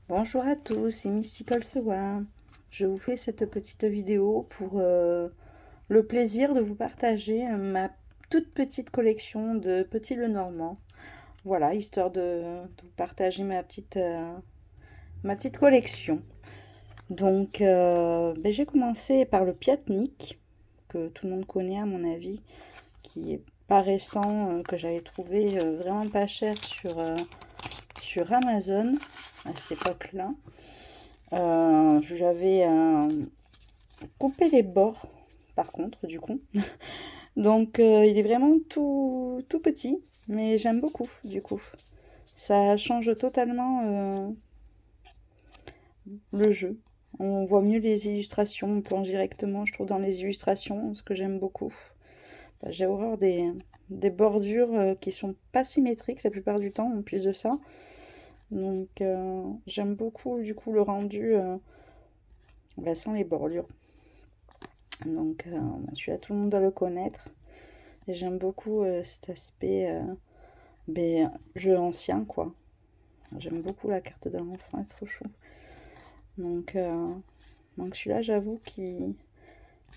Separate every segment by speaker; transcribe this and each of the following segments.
Speaker 1: Bonjour à tous, c'est Mystical Sewa. Je vous fais cette petite vidéo pour le plaisir de vous partager ma toute petite collection de petits Lenormand. Voilà, histoire de vous partager ma petite collection. Donc, j'ai commencé par le Piatnik, que tout le monde connaît à mon avis, qui est pas récent, que j'avais trouvé vraiment pas cher sur Amazon à cette époque-là. J'avais coupé les bords, par contre, du coup. Donc, il est vraiment tout petit, mais j'aime beaucoup, du coup. Ça change totalement le jeu. On voit mieux les illustrations, on plonge directement, je trouve, dans les illustrations, ce que j'aime beaucoup. J'ai horreur des bordures qui sont pas symétriques la plupart du temps, en plus de ça. Donc, j'aime beaucoup, du coup, le rendu sans les bordures. Donc, celui-là, tout le monde doit le connaître. Et j'aime beaucoup cet aspect jeu ancien, quoi. J'aime beaucoup la carte de l'enfant, elle est trop chou. Donc, euh, donc celui-là, j'avoue qu'il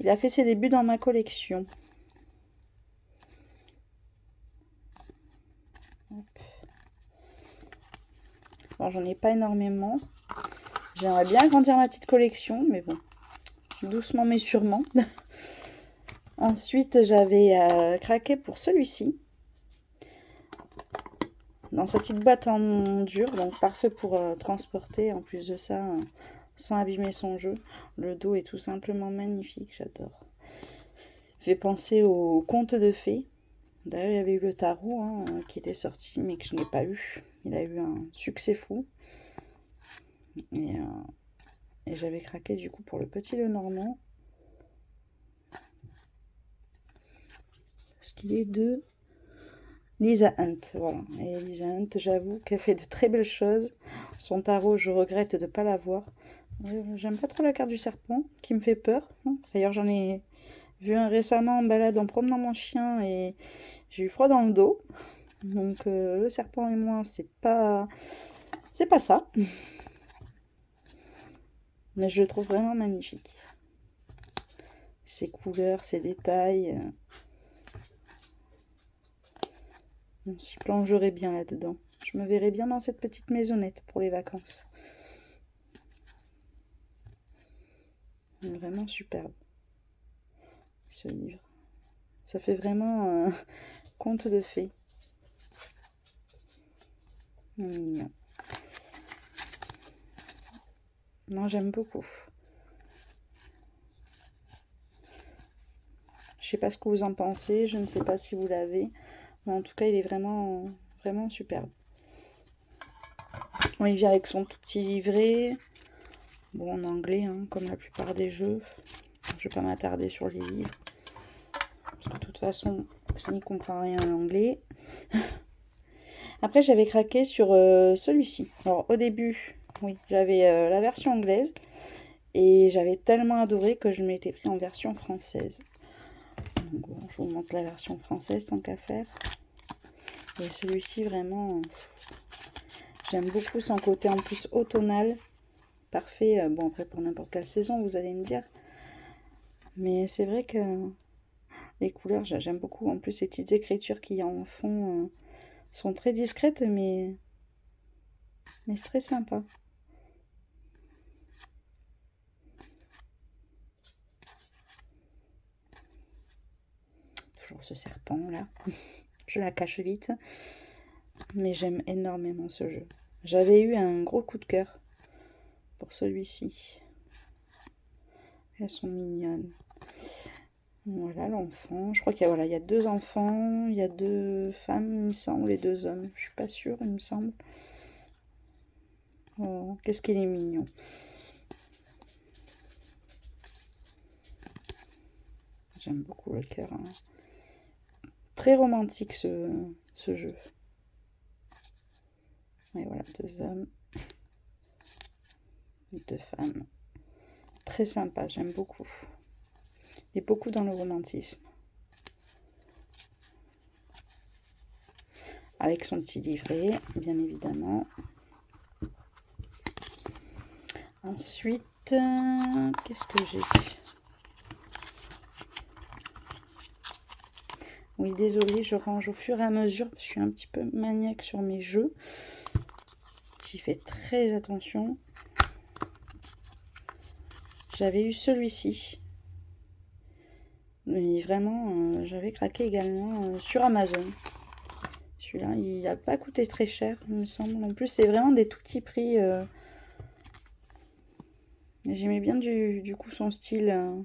Speaker 1: a fait ses débuts dans ma collection. Bon, j'en ai pas énormément. J'aimerais bien agrandir ma petite collection, mais bon, doucement mais sûrement. Ensuite, j'avais craqué pour celui-ci. Dans cette petite boîte en dur, donc parfait pour transporter. En plus de ça, sans abîmer son jeu. Le dos est tout simplement magnifique, j'adore. Fait penser au conte de fées. D'ailleurs, il y avait eu le tarot qui était sorti, mais que je n'ai pas eu. Il a eu un succès fou. Et, euh, et j'avais craqué du coup pour le petit Lenormand. Parce qu'il est de Lisa Hunt. Voilà. Et Lisa Hunt, j'avoue qu'elle fait de très belles choses. Son tarot, je regrette de ne pas l'avoir. J'aime pas trop la carte du serpent, qui me fait peur. D'ailleurs, j'en ai vu un récemment en balade en promenant mon chien et j'ai eu froid dans le dos. Donc le serpent et moi, c'est pas ça. Mais je le trouve vraiment magnifique. Ses couleurs, ses détails. On s'y plongerait bien là-dedans. Je me verrais bien dans cette petite maisonnette pour les vacances. Vraiment superbe, ce livre. Ça fait vraiment un conte de fées. Mignon. Non, j'aime beaucoup. Je sais pas ce que vous en pensez, je ne sais pas si vous l'avez. Mais en tout cas, il est vraiment superbe. Bon, il vient avec son tout petit livret. Bon, en anglais, comme la plupart des jeux. Je vais pas m'attarder sur les livres. Parce que de toute façon, je n'y comprends rien en anglais. Après, j'avais craqué sur celui-ci. Alors, au début, oui, j'avais la version anglaise. Et j'avais tellement adoré que je m'étais pris en version française. Donc, bon, je vous montre la version française tant qu'à faire. Et celui-ci, vraiment, j'aime beaucoup son côté en plus automnal. Parfait, bon après pour n'importe quelle saison, vous allez me dire. Mais c'est vrai que les couleurs, j'aime beaucoup. En plus, ces petites écritures qu'il y a en fond sont très discrètes, mais c'est très sympa. Toujours ce serpent là. Je la cache vite. Mais j'aime énormément ce jeu. J'avais eu un gros coup de cœur pour celui-ci. Elles sont mignonnes. Voilà l'enfant. Je crois qu'il y a, voilà, il y a deux enfants, il y a deux femmes, il me semble, et deux hommes. Je suis pas sûre, il me semble. Oh, qu'est-ce qu'il est mignon. J'aime beaucoup le cœur. Très romantique ce jeu. Et voilà, deux hommes, deux femmes. Très sympa, j'aime beaucoup. Il est beaucoup dans le romantisme. Avec son petit livret, bien évidemment. Ensuite, qu'est-ce que j'ai? Oui, désolée, je range au fur et à mesure. Je suis un petit peu maniaque sur mes jeux. J'y fais très attention. J'avais eu celui-ci. Mais vraiment, j'avais craqué également sur Amazon. Celui-là, il n'a pas coûté très cher, il me semble. En plus, c'est vraiment des tout petits prix. J'aimais bien du coup son style.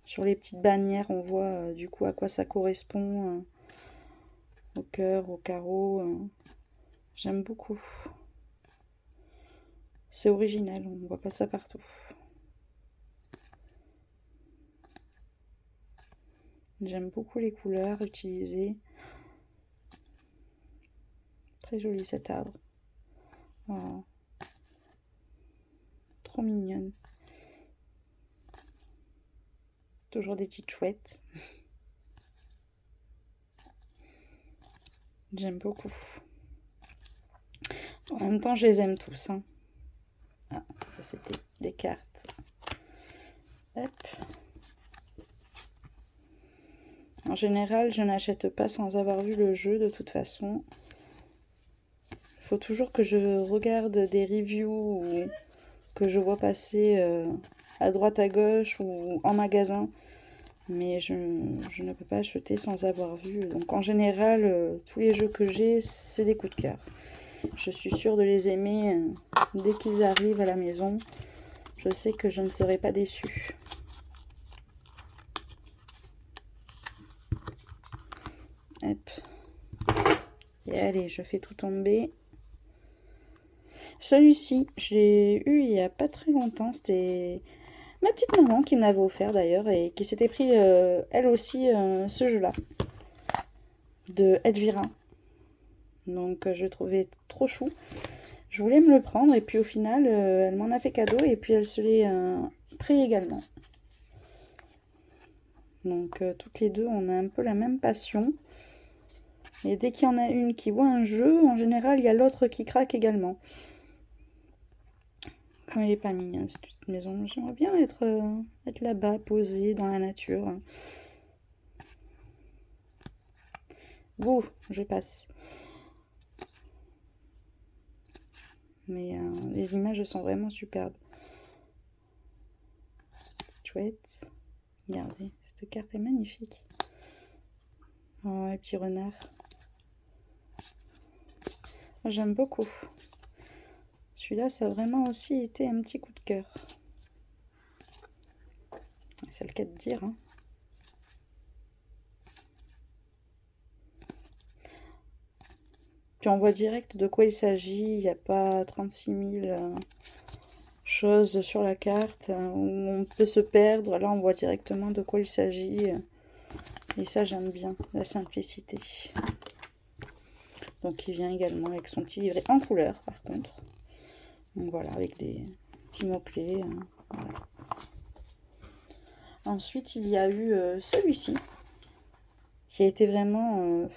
Speaker 1: Sur les petites bannières, on voit du coup à quoi ça correspond. Au cœur, au carreau. J'aime beaucoup. C'est original, on ne voit pas ça partout. J'aime beaucoup les couleurs utilisées. Très joli cet arbre. Oh. Trop mignonne. Toujours des petites chouettes. J'aime beaucoup. En même temps, je les aime tous. Hein. Ah, ça c'était des cartes. Hop. En général, je n'achète pas sans avoir vu le jeu de toute façon. Il faut toujours que je regarde des reviews ou que je vois passer à droite à gauche ou en magasin. Mais je ne peux pas acheter sans avoir vu. Donc en général, tous les jeux que j'ai, c'est des coups de cœur. Je suis sûre de les aimer dès qu'ils arrivent à la maison. Je sais que je ne serai pas déçue. Hop. Et allez, je fais tout tomber. Celui-ci, je l'ai eu il n'y a pas très longtemps. C'était ma petite maman qui me l'avait offert d'ailleurs et qui s'était pris elle aussi ce jeu-là de Elvira. Donc je trouvais trop chou. Je voulais me le prendre et puis au final elle m'en a fait cadeau et puis elle se l'est pris également. Donc toutes les deux on a un peu la même passion. Et dès qu'il y en a une qui voit un jeu, en général il y a l'autre qui craque également. Comme elle est pas mignonne cette petite maison, j'aimerais bien être là-bas, posée dans la nature. Bouh, je passe. Mais les images sont vraiment superbes. Chouette. Regardez, cette carte est magnifique. Oh, les petits renards. J'aime beaucoup. Celui-là, ça a vraiment aussi été un petit coup de cœur. C'est le cas de dire. Hein. Puis on voit direct de quoi il s'agit. Il n'y a pas 36 000 choses sur la carte où on peut se perdre. Là, on voit directement de quoi il s'agit. Et ça, j'aime bien, la simplicité. Donc, il vient également avec son petit livret en couleur, par contre. Donc, voilà, avec des petits mots-clés. Voilà. Ensuite, il y a eu celui-ci, qui a été vraiment...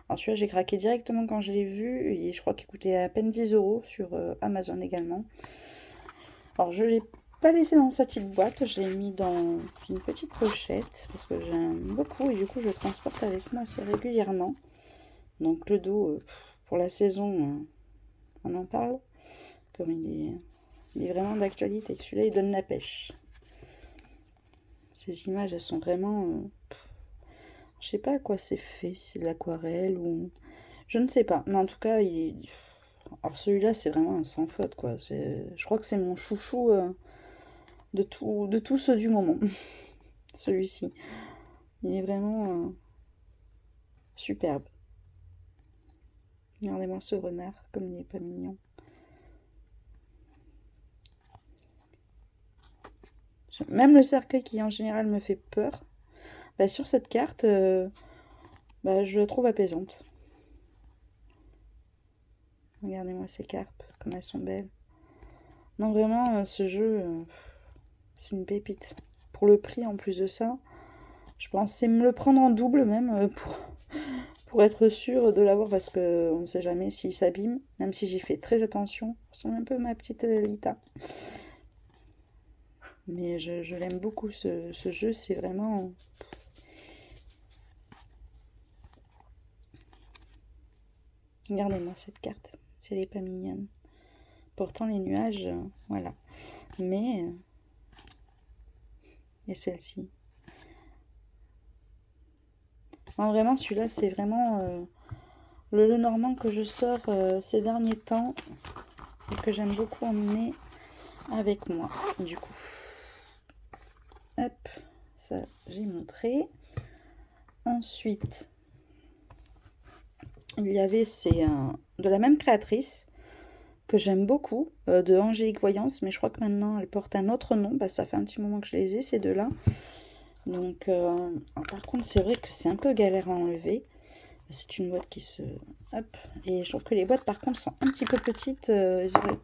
Speaker 1: Alors, celui-là, j'ai craqué directement quand je l'ai vu. Et je crois qu'il coûtait à peine 10 € sur Amazon également. Alors, je ne l'ai pas laissé dans sa petite boîte. Je l'ai mis dans une petite pochette, parce que j'aime beaucoup. Et du coup, je le transporte avec moi assez régulièrement. Donc, le dos, pour la saison, on en parle. Comme il est vraiment d'actualité. Celui-là, il donne la pêche. Ces images, elles sont vraiment... je sais pas à quoi c'est fait. C'est de l'aquarelle ou... Je ne sais pas. Mais en tout cas, alors celui-là, c'est vraiment un sans faute, quoi. Je crois que c'est mon chouchou de tous ceux du moment. Celui-ci. Il est vraiment superbe. Regardez-moi ce renard, comme il n'est pas mignon. Même le cercueil qui en général me fait peur, bah, sur cette carte, bah, je la trouve apaisante. Regardez-moi ces carpes, comme elles sont belles. Non, vraiment, ce jeu, c'est une pépite. Pour le prix, en plus de ça, je pensais me le prendre en double même, pour pour être sûr de l'avoir parce qu'on ne sait jamais s'il s'abîme, même si j'y fais très attention. Ça ressemble un peu à ma petite Lita. Mais je l'aime beaucoup ce jeu, c'est vraiment... Regardez-moi cette carte, si elle n'est pas mignonne. Pourtant les nuages, voilà. Mais... et celle-ci. Non, vraiment, celui-là, c'est vraiment le Lenormand que je sors ces derniers temps et que j'aime beaucoup emmener avec moi, du coup. Hop, ça, j'ai montré. Ensuite, il y avait de la même créatrice que j'aime beaucoup, de Angélique Voyance, mais je crois que maintenant elle porte un autre nom. Bah, ça fait un petit moment que je les ai, ces deux-là. Donc, par contre, c'est vrai que c'est un peu galère à enlever. C'est une boîte qui se... Hop. Et je trouve que les boîtes, par contre, sont un petit peu petites. Elles auraient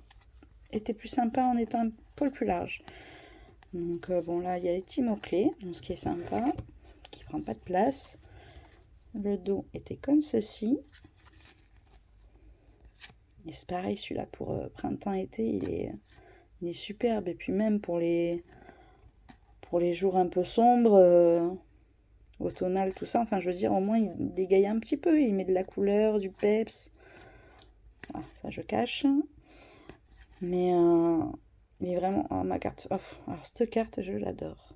Speaker 1: été plus sympas en étant un poil plus larges. Donc, bon, là, il y a les petits mots-clés, ce qui est sympa, qui prend pas de place. Le dos était comme ceci. Et c'est pareil, celui-là, pour printemps-été, il est superbe. Et puis même pour les jours un peu sombres, automnal, tout ça, enfin je veux dire, au moins il dégaye un petit peu, il met de la couleur, du peps. Voilà, ça je cache. Mais il est vraiment... Oh, ma carte... Oh, alors cette carte, je l'adore.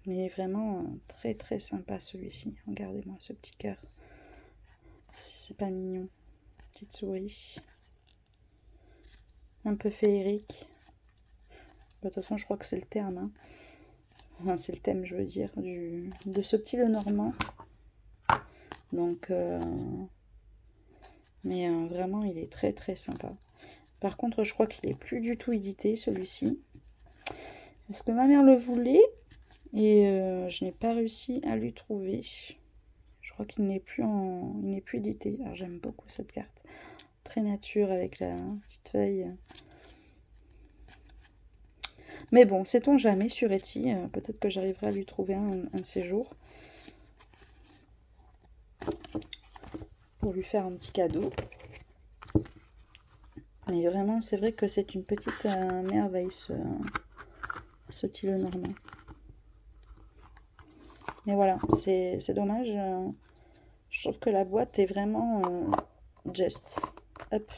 Speaker 1: Mais il est vraiment très très sympa celui-ci. Regardez-moi ce petit cœur. C'est pas mignon. Petite souris. Un peu féerique. De toute façon, je crois que c'est le terme. Hein. Enfin, c'est le thème, je veux dire, de ce petit Lenormand. Donc, mais vraiment, il est très très sympa. Par contre, je crois qu'il est plus du tout édité, celui-ci. Parce que ma mère le voulait et je n'ai pas réussi à lui trouver. Je crois qu'il n'est plus édité. Alors, j'aime beaucoup cette carte. Très nature avec la petite feuille. Mais bon, sait-on jamais sur Etsy. Peut-être que j'arriverai à lui trouver un de ces jours. Pour lui faire un petit cadeau. Mais vraiment, c'est vrai que c'est une petite merveille, ce petit Lenormand. Mais voilà, c'est dommage. Je trouve que la boîte est vraiment just. Hop.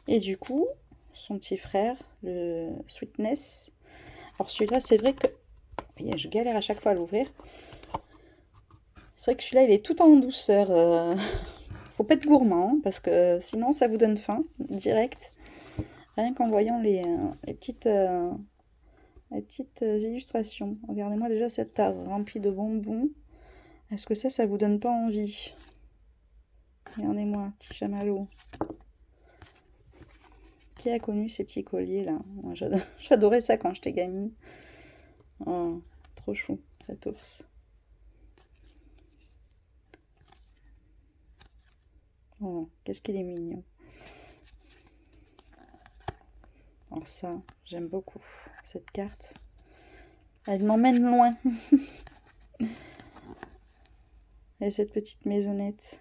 Speaker 1: Et du coup, son petit frère, le Sweetness. Alors celui-là, c'est vrai que... je galère à chaque fois à l'ouvrir. C'est vrai que celui-là, il est tout en douceur. Faut pas être gourmand, hein, parce que sinon, ça vous donne faim, direct. Rien qu'en voyant les petites illustrations. Regardez-moi déjà cette table remplie de bonbons. Est-ce que ça vous donne pas envie? Regardez-moi, petit chamallow. Qui a connu ces petits colliers là? Moi, j'adorais ça quand j'étais gamine. Oh, trop chou, cet ours. Oh, qu'est-ce qu'il est mignon. Alors ça, j'aime beaucoup cette carte. Elle m'emmène loin. Et cette petite maisonnette.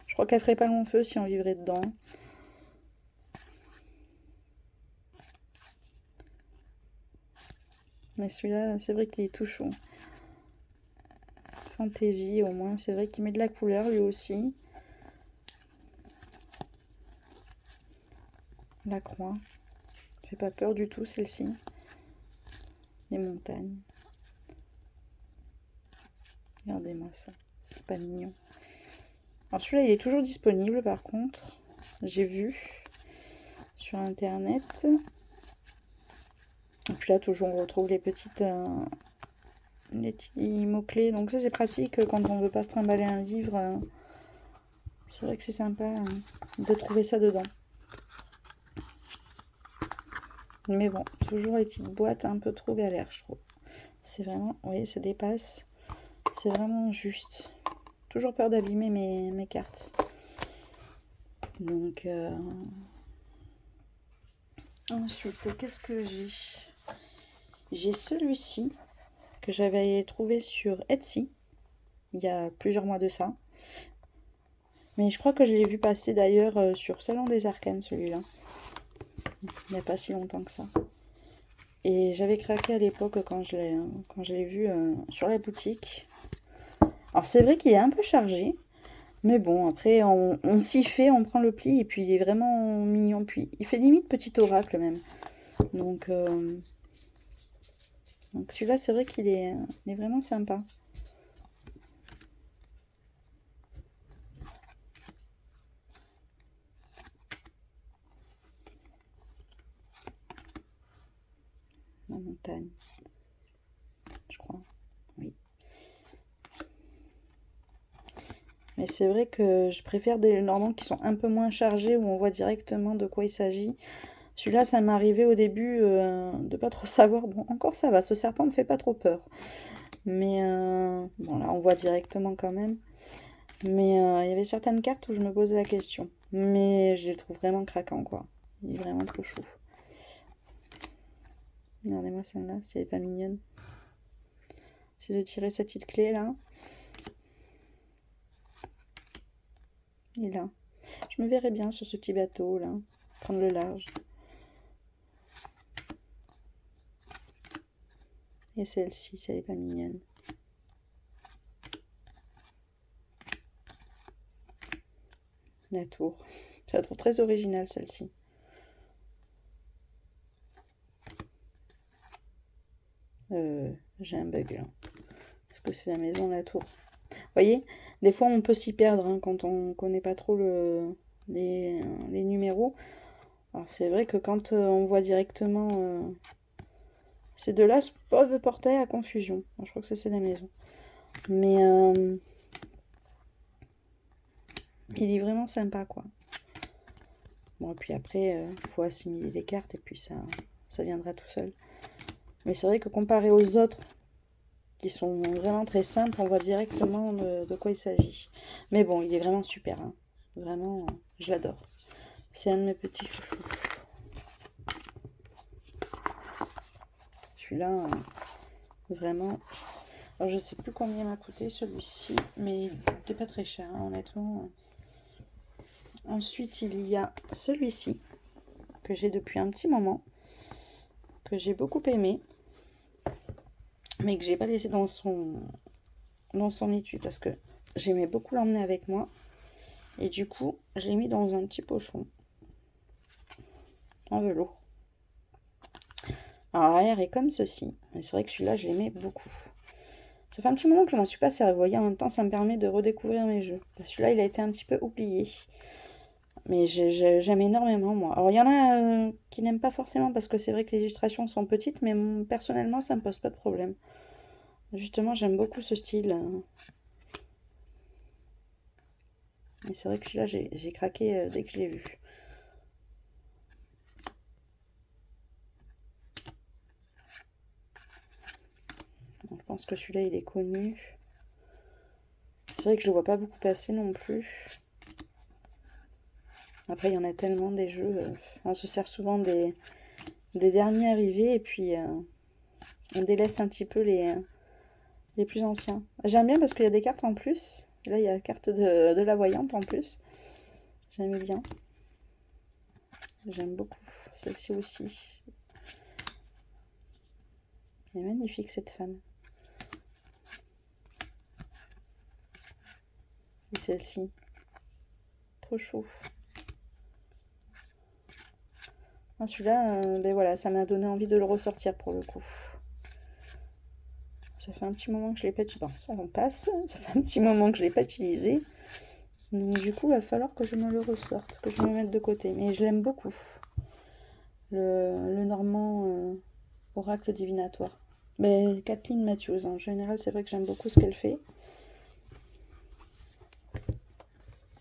Speaker 1: Je crois qu'elle ferait pas long feu si on vivrait dedans. Mais celui-là, c'est vrai qu'il est tout chaud. Fantaisie, au moins. C'est vrai qu'il met de la couleur, lui aussi. La croix. Ça fait pas peur du tout, celle-ci. Les montagnes. Regardez-moi ça. C'est pas mignon. Alors celui-là, il est toujours disponible, par contre. J'ai vu sur Internet. Et puis là, toujours, on retrouve les petits mots-clés. Donc ça, c'est pratique quand on veut pas se trimballer un livre. C'est vrai que c'est sympa de trouver ça dedans. Mais bon, toujours les petites boîtes un peu trop galères, je trouve. C'est vraiment, vous voyez, ça dépasse. C'est vraiment juste. Toujours peur d'abîmer mes cartes. Donc, ensuite, qu'est-ce que j'ai? J'ai celui-ci. que j'avais trouvé sur Etsy, il y a plusieurs mois de ça. Mais je crois que je l'ai vu passer d'ailleurs sur Salon des Arcanes, celui-là. Il n'y a pas si longtemps que ça. Et j'avais craqué à l'époque quand je l'ai vu sur la boutique. Alors c'est vrai qu'il est un peu chargé. Mais bon, après, on s'y fait, on prend le pli, et puis il est vraiment mignon. Puis il fait limite petit oracle même. Donc celui-là, c'est vrai qu'il est vraiment sympa. La montagne, je crois. Oui. Mais c'est vrai que je préfère des Normands qui sont un peu moins chargés, où on voit directement de quoi il s'agit. Celui-là, ça m'est arrivé au début de pas trop savoir. Bon, encore ça va, ce serpent me fait pas trop peur. Mais bon, là, on voit directement quand même. Mais il y avait certaines cartes où je me posais la question. Mais je les trouve vraiment craquants, quoi. Il est vraiment trop chou. Regardez-moi celle-là, si elle est pas mignonne. C'est de tirer cette petite clé, là. Et là. Je me verrais bien sur ce petit bateau, là. Prendre le large. Et celle-ci, si elle est pas mignonne. La tour. Je la trouve très originale, celle-ci. J'ai un bug, là. Est-ce que c'est la maison, la tour? Vous voyez, des fois, on peut s'y perdre hein, quand on connaît pas trop les numéros. Alors, c'est vrai que quand on voit directement... ces deux-là peuvent porter à confusion. Alors, je crois que ça, c'est la maison. Mais... il est vraiment sympa, quoi. Bon, et puis après, il faut assimiler les cartes et puis ça viendra tout seul. Mais c'est vrai que comparé aux autres, qui sont vraiment très simples, on voit directement de quoi il s'agit. Mais bon, il est vraiment super. Hein. Vraiment, je l'adore. C'est un de mes petits chouchous. Celui-là, vraiment... Alors, je sais plus combien m'a coûté celui-ci, mais il n'était pas très cher, hein, honnêtement. Ensuite, il y a celui-ci, que j'ai depuis un petit moment, que j'ai beaucoup aimé, mais que j'ai pas laissé dans son étui, parce que j'aimais beaucoup l'emmener avec moi. Et du coup, je l'ai mis dans un petit pochon en velours. Alors, l'arrière est comme ceci. Et c'est vrai que celui-là, je l'aimais beaucoup. Ça fait un petit moment que je m'en suis pas servi. Vous voyez, en même temps, ça me permet de redécouvrir mes jeux. Celui-là, il a été un petit peu oublié. Mais j'aime énormément, moi. Alors, il y en a qui n'aiment pas forcément parce que c'est vrai que les illustrations sont petites, mais personnellement, ça me pose pas de problème. Justement, j'aime beaucoup ce style. Et c'est vrai que celui-là, j'ai craqué dès que je l'ai vu. Donc, je pense que celui-là, il est connu. C'est vrai que je le vois pas beaucoup passer non plus. Après, il y en a tellement des jeux. On se sert souvent des derniers arrivés et puis on délaisse un petit peu les plus anciens. J'aime bien parce qu'il y a des cartes en plus. Là, il y a la carte de la voyante en plus. J'aime bien. J'aime beaucoup. Celle-ci aussi. Elle est magnifique cette femme. Et celle-ci. Trop chou. Celui-là, ben voilà, ça m'a donné envie de le ressortir pour le coup. Ça fait un petit moment que je l'ai pas utilisé. Bon, ça en passe. Ça fait un petit moment que je l'ai pas utilisé. Donc du coup, il va falloir que je me le ressorte, que je me mette de côté. Mais je l'aime beaucoup. Le Normand Oracle Divinatoire. Mais Kathleen Matthews, en général, c'est vrai que j'aime beaucoup ce qu'elle fait.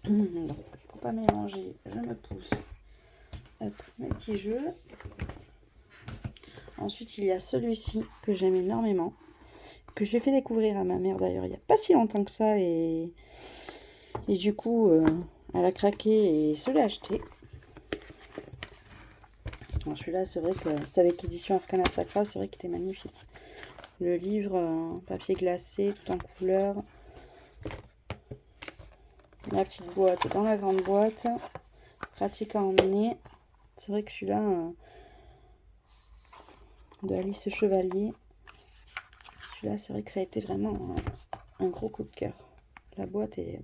Speaker 1: Donc, pour pas mélanger, je me pousse. Hop, mes petits jeux. Ensuite, il y a celui-ci que j'aime énormément, que j'ai fait découvrir à ma mère d'ailleurs il n'y a pas si longtemps que ça. Et du coup, elle a craqué et se l'a acheté. Celui-là, c'est vrai que c'est avec édition Arcana Sacra, c'est vrai qu'il était magnifique. Le livre papier glacé, tout en couleur. La petite boîte dans la grande boîte. Pratique à emmener. C'est vrai que celui-là, de Alice Chevalier, celui-là, c'est vrai que ça a été vraiment un gros coup de cœur. La boîte est,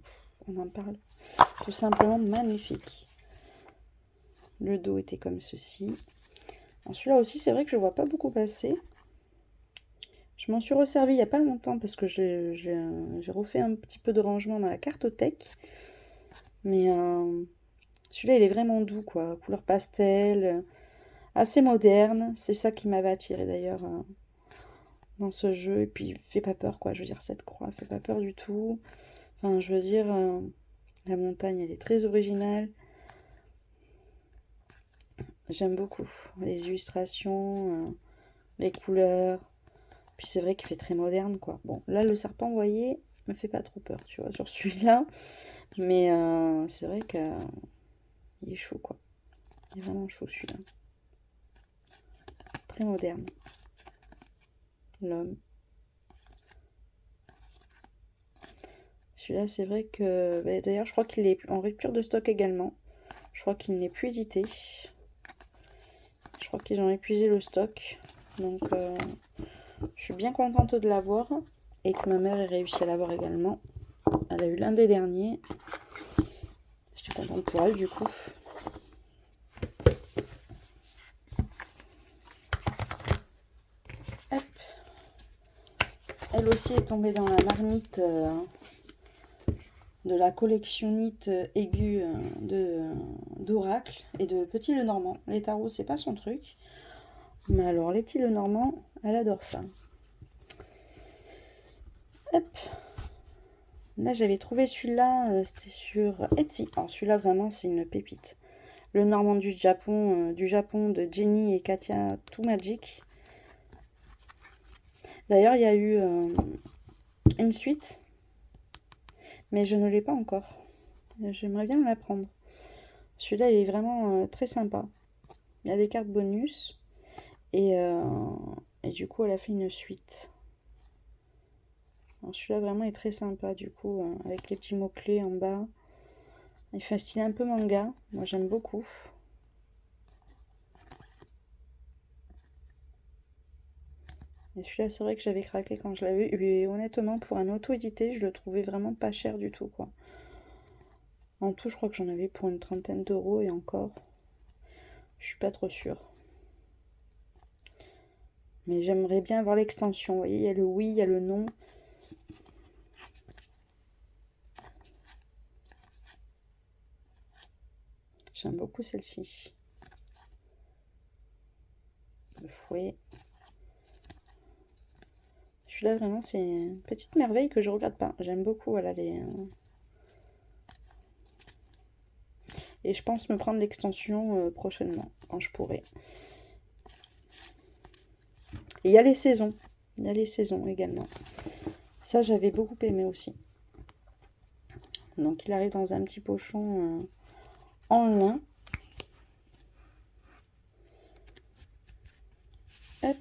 Speaker 1: on en parle, tout simplement magnifique. Le dos était comme ceci. Celui-là aussi, c'est vrai que je ne vois pas beaucoup passer. Je m'en suis resservi il n'y a pas longtemps parce que j'ai refait un petit peu de rangement dans la cartothèque. Mais celui-là, il est vraiment doux, quoi. Couleur pastel, assez moderne. C'est ça qui m'avait attiré d'ailleurs dans ce jeu. Et puis, il fait pas peur, quoi. Je veux dire, cette croix, elle fait pas peur du tout. Enfin, je veux dire, la montagne, elle est très originale. J'aime beaucoup les illustrations, les couleurs. Puis c'est vrai qu'il fait très moderne, quoi. Bon, là, le serpent, vous voyez, me fait pas trop peur, tu vois, sur celui-là. Mais c'est vrai qu'il est chaud, quoi. Il est vraiment chaud, celui-là. Très moderne. L'homme. Celui-là, c'est vrai que... Bah, d'ailleurs, je crois qu'il est en rupture de stock également. Je crois qu'il n'est plus édité. Je crois qu'ils ont épuisé le stock. Donc, je suis bien contente de l'avoir. Et que ma mère ait réussi à l'avoir également. Elle a eu l'un des derniers. J'étais contente pour elle, du coup. Hop. Elle aussi est tombée dans la marmite de la collectionnite aiguë d'Oracle et de Petit Lenormand. Les tarots, c'est pas son truc. Mais alors, les Petits Lenormand, elle adore ça. Hop. Là, j'avais trouvé celui-là, c'était sur Etsy. Alors, celui-là, vraiment, c'est une pépite. Le Normand du Japon de Jenny et Katia Too Magic. D'ailleurs, il y a eu une suite, mais je ne l'ai pas encore. J'aimerais bien la prendre. Celui-là, il est vraiment très sympa. Il y a des cartes bonus. Et du coup, elle a fait une suite. Alors celui-là, vraiment, est très sympa, du coup, avec les petits mots-clés en bas. Il fait un style un peu manga. Moi, j'aime beaucoup. Et celui-là, c'est vrai que j'avais craqué quand je l'avais vu. Et honnêtement, pour un auto-édité, je le trouvais vraiment pas cher du tout, quoi. En tout, je crois que j'en avais pour une trentaine d'euros et encore. Je suis pas trop sûre. Mais j'aimerais bien avoir l'extension. Vous voyez, il y a le oui, il y a le non. J'aime beaucoup celle-ci. Le fouet. Celui-là, vraiment, c'est une petite merveille que je regrette pas. J'aime beaucoup, voilà, les... Et je pense me prendre l'extension prochainement, quand je pourrai. Et il y a les saisons. Il y a les saisons également. Ça, j'avais beaucoup aimé aussi. Donc, il arrive dans un petit pochon en lin. Hop.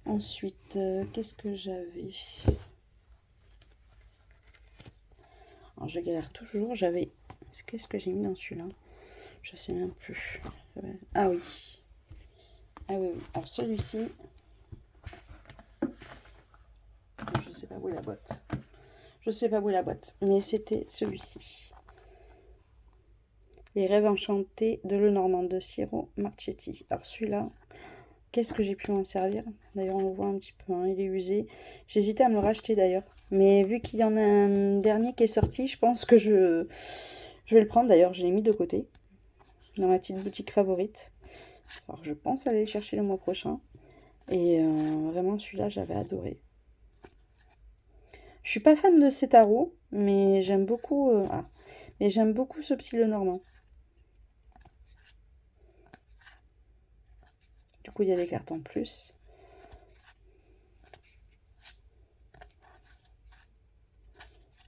Speaker 1: Ensuite, qu'est-ce que j'avais? Alors, je galère toujours. J'avais... Qu'est-ce que j'ai mis dans celui-là? Je sais même plus. Ah oui. Ah oui, oui. Alors, celui-ci... Je sais pas où est la boîte. Je sais pas où est la boîte. Mais c'était celui-ci. Les rêves enchantés de Lenormand de Ciro Marchetti. Alors, celui-là... Qu'est-ce que j'ai pu m'en servir? D'ailleurs, on le voit un petit peu, hein, il est usé. J'hésitais à me le racheter d'ailleurs. Mais vu qu'il y en a un dernier qui est sorti, je pense que je vais le prendre. D'ailleurs, je l'ai mis de côté. Dans ma petite boutique favorite. Alors, je pense aller le chercher le mois prochain. Et vraiment, celui-là, j'avais adoré. Je suis pas fan de ces tarots, mais j'aime beaucoup... mais j'aime beaucoup ce petit Lenormand. Du coup, il y a des cartes en plus.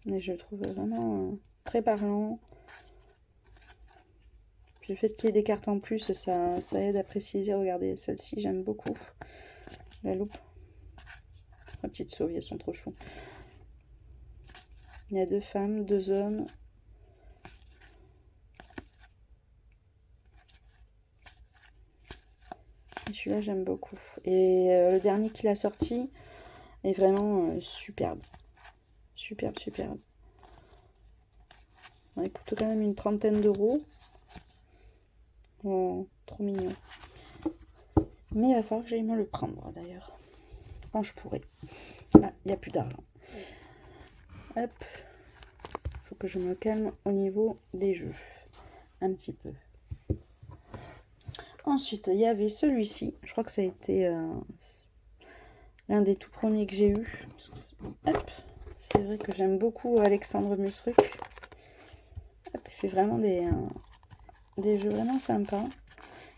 Speaker 1: Mais je le trouve vraiment très parlant. Puis le fait qu'il y ait des cartes en plus, ça aide à préciser. Regardez, celle-ci, j'aime beaucoup. La loupe. La petite souris, elles sont trop chou. Il y a 2 femmes, 2 hommes. Celui-là, j'aime beaucoup. Et le dernier qu'il a sorti est vraiment superbe. Superbe, superbe. Il coûte quand même une 30aine d'euros. Oh, trop mignon. Mais il va falloir que j'aille me le prendre d'ailleurs. Quand je pourrai. Ah, il n'y a plus d'argent. Hop. Il faut que je me calme au niveau des jeux. Un petit peu. Ensuite, il y avait celui-ci. Je crois que ça a été l'un des tout premiers que j'ai eu. Hop. C'est vrai que j'aime beaucoup Alexandre Musruc. Hop, il fait vraiment des jeux vraiment sympas.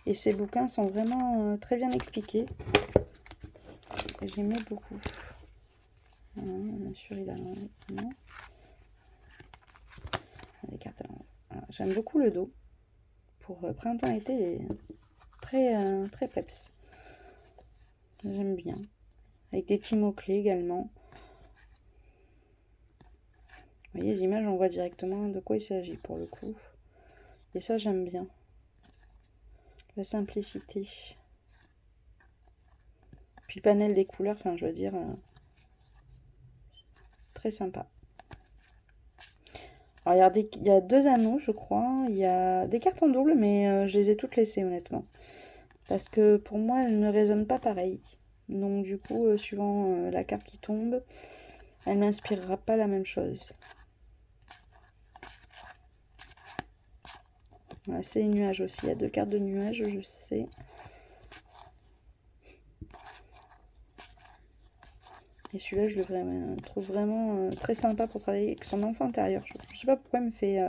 Speaker 1: Et ces bouquins sont vraiment très bien expliqués. Et j'aimais beaucoup. Bien sûr, il a... Non. Les cartes. J'aime beaucoup le dos. Pour printemps-été, il est très peps. J'aime bien. Avec des petits mots-clés également. Vous voyez, les images, on voit directement de quoi il s'agit pour le coup. Et ça, j'aime bien. La simplicité. Puis le panel des couleurs, enfin, je veux dire, très sympa. Alors, regardez, il y a 2 anneaux, je crois. Il y a des cartes en double, mais je les ai toutes laissées, honnêtement. Parce que pour moi, elles ne résonnent pas pareil. Donc, du coup, suivant la carte qui tombe, elle ne m'inspirera pas la même chose. Voilà, c'est les nuages aussi. Il y a 2 cartes de nuages, je sais. Et celui-là, je le trouve vraiment très sympa pour travailler avec son enfant intérieur. Je ne sais pas pourquoi il me fait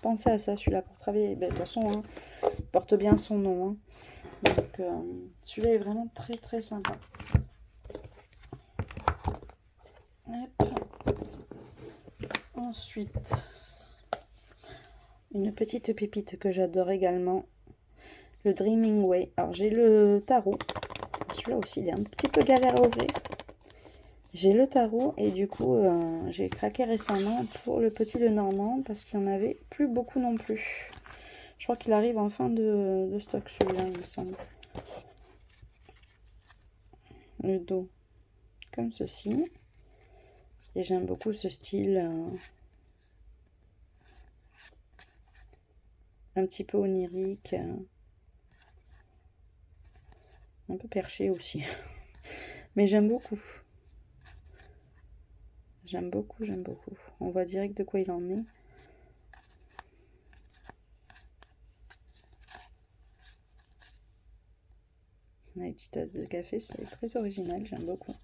Speaker 1: penser à ça, celui-là, pour travailler. Ben, de toute façon, hein, il porte bien son nom. Hein. Donc, celui-là est vraiment très sympa. Hop. Ensuite, une petite pépite que j'adore également. Le Dreaming Way. Alors, j'ai le tarot. Celui-là aussi, il est un petit peu galère à ouvrir. J'ai le tarot et du coup, j'ai craqué récemment pour le petit Lenormand parce qu'il n'y en avait plus beaucoup non plus. Je crois qu'il arrive en fin de stock celui-là, il me semble. Le dos, comme ceci. Et j'aime beaucoup ce style un petit peu onirique. Un peu perché aussi. Mais j'aime beaucoup. J'aime beaucoup, j'aime beaucoup. On voit direct de quoi il en est. La petite tasse de café, c'est très original, j'aime beaucoup.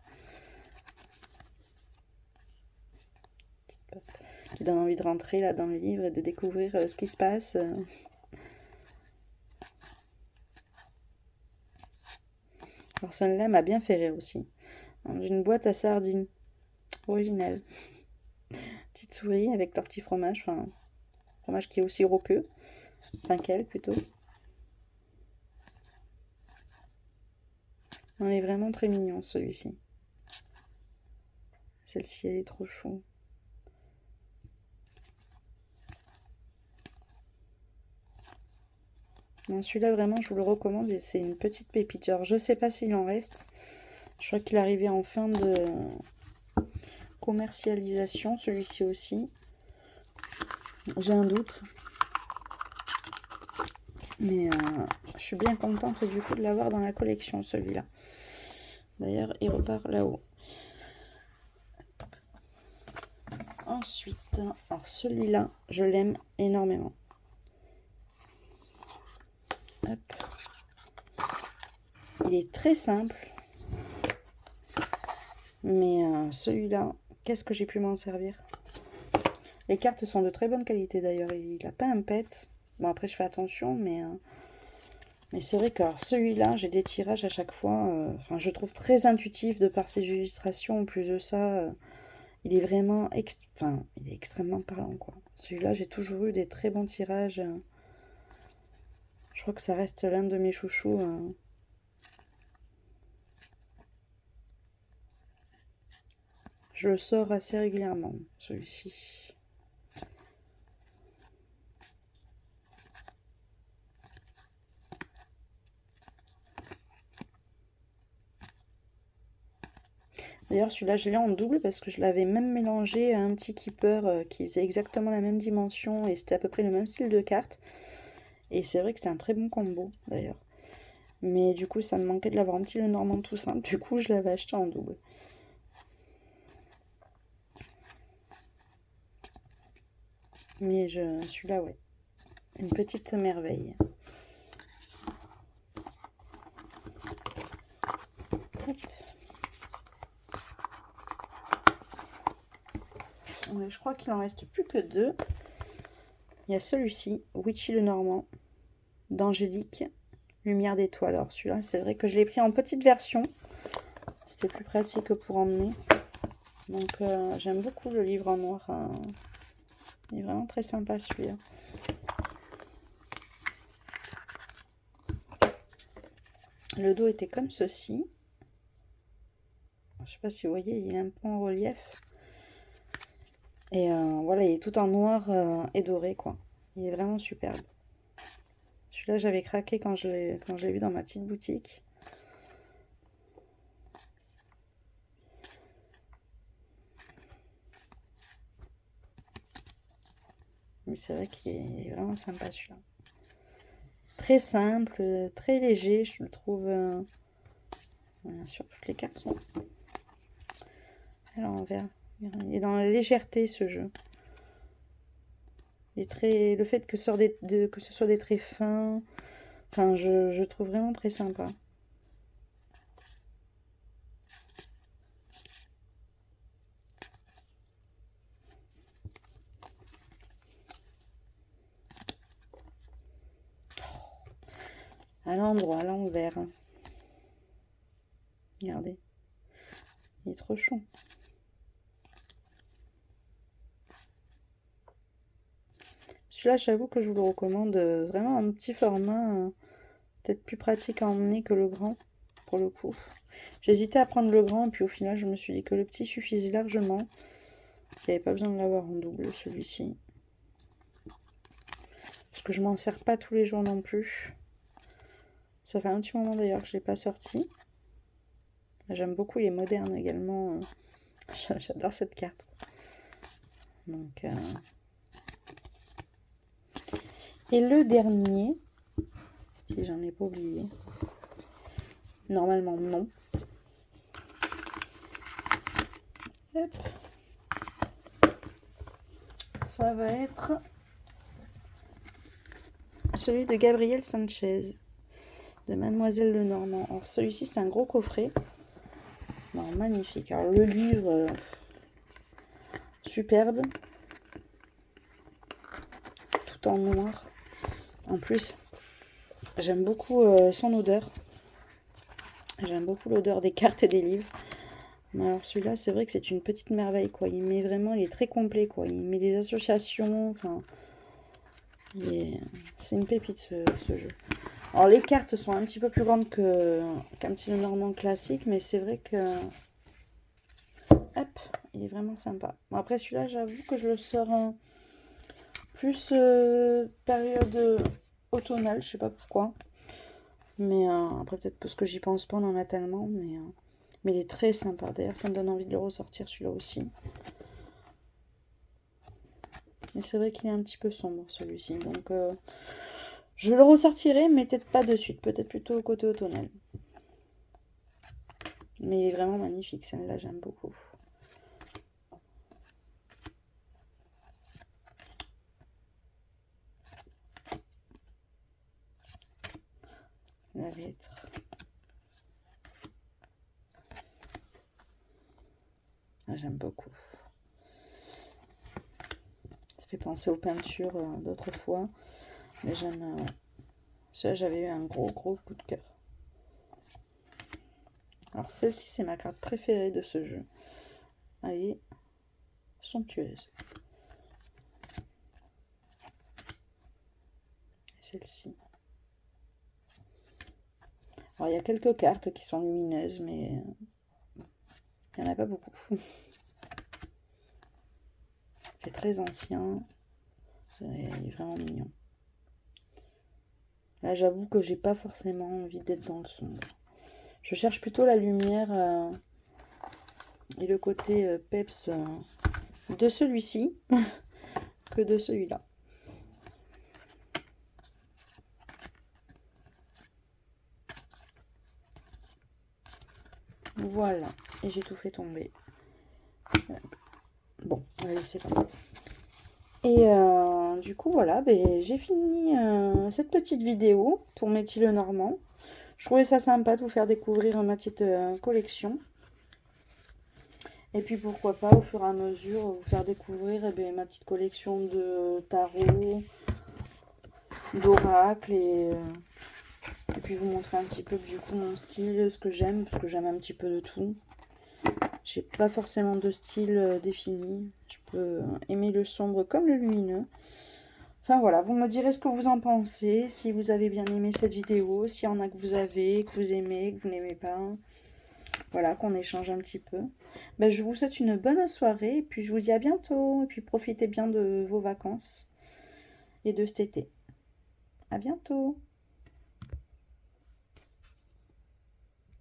Speaker 1: Qui donne envie de rentrer là dans le livre et de découvrir ce qui se passe. Alors celle-là m'a bien fait rire aussi. J'ai une boîte à sardines. Originale. Petite souris avec leur petit fromage. Enfin, fromage qui est aussi roqueux. Enfin qu'elle plutôt. On est vraiment très mignon celui-ci. Celle-ci elle est trop chou. Celui-là vraiment je vous le recommande et c'est une petite pépite. Genre je sais pas s'il en reste. Je crois qu'il est arrivé en fin de commercialisation, celui-ci aussi. J'ai un doute. Mais je suis bien contente du coup de l'avoir dans la collection, celui-là. D'ailleurs, il repart là-haut. Ensuite, alors celui-là, je l'aime énormément. Hop. Il est très simple. Mais celui-là, qu'est-ce que j'ai pu m'en servir? Les cartes sont de très bonne qualité d'ailleurs. Il n'a pas un pet. Bon, après, je fais attention, mais c'est vrai que celui-là, j'ai des tirages à chaque fois. Enfin, je trouve très intuitif de par ses illustrations. En plus de ça, il est vraiment il est extrêmement parlant, quoi. Celui-là, j'ai toujours eu des très bons tirages. Je crois que ça reste l'un de mes chouchous. Je le sors assez régulièrement, celui-ci. D'ailleurs, celui-là, je l'ai en double parce que je l'avais même mélangé à un petit keeper qui faisait exactement la même dimension et c'était à peu près le même style de carte. Et c'est vrai que c'est un très bon combo, d'ailleurs. Mais du coup, ça me manquait de l'avoir un petit Lenormand tout simple. Du coup, je l'avais acheté en double. Mais celui-là, ouais. Une petite merveille. Hop. Ouais, je crois qu'il en reste plus que deux. Il y a celui-ci, Witchy Lenormand, d'Angélique, Lumière d'étoile. Alors celui-là, c'est vrai que je l'ai pris en petite version. C'est plus pratique pour emmener. Donc j'aime beaucoup le livre en noir. Il est vraiment très sympa celui-là. Le dos était comme ceci. Je ne sais pas si vous voyez, il est un peu en relief. Et voilà, il est tout en noir et doré, quoi. Il est vraiment superbe. Celui-là, j'avais craqué quand je l'ai vu dans ma petite boutique. Mais c'est vrai qu'il est vraiment sympa, celui-là. Très simple, très léger, je le trouve. Bien sûr, toutes les cartes sont à l'envers. Il est dans la légèreté, ce jeu. Le fait que ce soit des traits fins, enfin, je trouve vraiment très sympa. À l'endroit, à l'envers. Regardez. Il est trop chou. Celui-là, j'avoue que je vous le recommande. Vraiment un petit format. Peut-être plus pratique à emmener que le grand, pour le coup. J'hésitais à prendre le grand, et puis au final, je me suis dit que le petit suffisait largement. Il n'y avait pas besoin de l'avoir en double, celui-ci. Parce que je m'en sers pas tous les jours non plus. Ça fait un petit moment d'ailleurs que je ne l'ai pas sorti. J'aime beaucoup, il est moderne également. J'adore cette carte. Donc, et le dernier, si j'en ai pas oublié. Normalement, non. Hop. Ça va être celui de Gabriel Sanchez, de Mademoiselle Lenormand. Alors celui-ci, c'est un gros coffret. Non, magnifique. Alors le livre, superbe. Tout en noir. En plus, j'aime beaucoup son odeur. J'aime beaucoup l'odeur des cartes et des livres. Mais alors celui-là, c'est vrai que c'est une petite merveille, quoi. Il met vraiment, il est très complet, quoi. Il met des associations, enfin... C'est une pépite, ce jeu. Alors les cartes sont un petit peu plus grandes qu'un petit Lenormand classique, mais c'est vrai que... Hop, il est vraiment sympa. Bon, après celui-là, j'avoue que je le sors en plus période automnale, je sais pas pourquoi. Mais après peut-être parce que j'y pense pas, on en a tellement, mais il est très sympa. D'ailleurs, ça me donne envie de le ressortir celui-là aussi. Mais c'est vrai qu'il est un petit peu sombre celui-ci, donc je le ressortirai, mais peut-être pas de suite, peut-être plutôt au côté automnal. Mais il est vraiment magnifique, celle-là j'aime beaucoup. La lettre. Ah, j'aime beaucoup. Ça fait penser aux peintures d'autrefois. Mais j'aime... Celui-là, j'avais eu un gros coup de cœur. Alors celle-ci, c'est ma carte préférée de ce jeu. Elle est somptueuse. Et celle-ci. Alors, il y a quelques cartes qui sont lumineuses, mais il n'y en a pas beaucoup. C'est très ancien. Il est vraiment mignon. Là, j'avoue que j'ai pas forcément envie d'être dans le sombre. Je cherche plutôt la lumière et le côté peps de celui-ci que de celui-là. Voilà, et j'ai tout fait tomber. Bon, allez, c'est comme ça. Et du coup, voilà, ben, j'ai fini cette petite vidéo pour mes petits Lenormand. Je trouvais ça sympa de vous faire découvrir ma petite collection. Et puis pourquoi pas, au fur et à mesure, vous faire découvrir ma petite collection de tarot, d'oracle et puis vous montrer un petit peu du coup mon style, ce que j'aime, parce que j'aime un petit peu de tout. J'ai pas forcément de style défini. Je peux aimer le sombre comme le lumineux. Enfin voilà, vous me direz ce que vous en pensez, si vous avez bien aimé cette vidéo, s'il y en a que vous avez, que vous aimez, que vous n'aimez pas. Voilà, qu'on échange un petit peu. Ben, je vous souhaite une bonne soirée et puis je vous dis à bientôt. Et puis profitez bien de vos vacances et de cet été. À bientôt.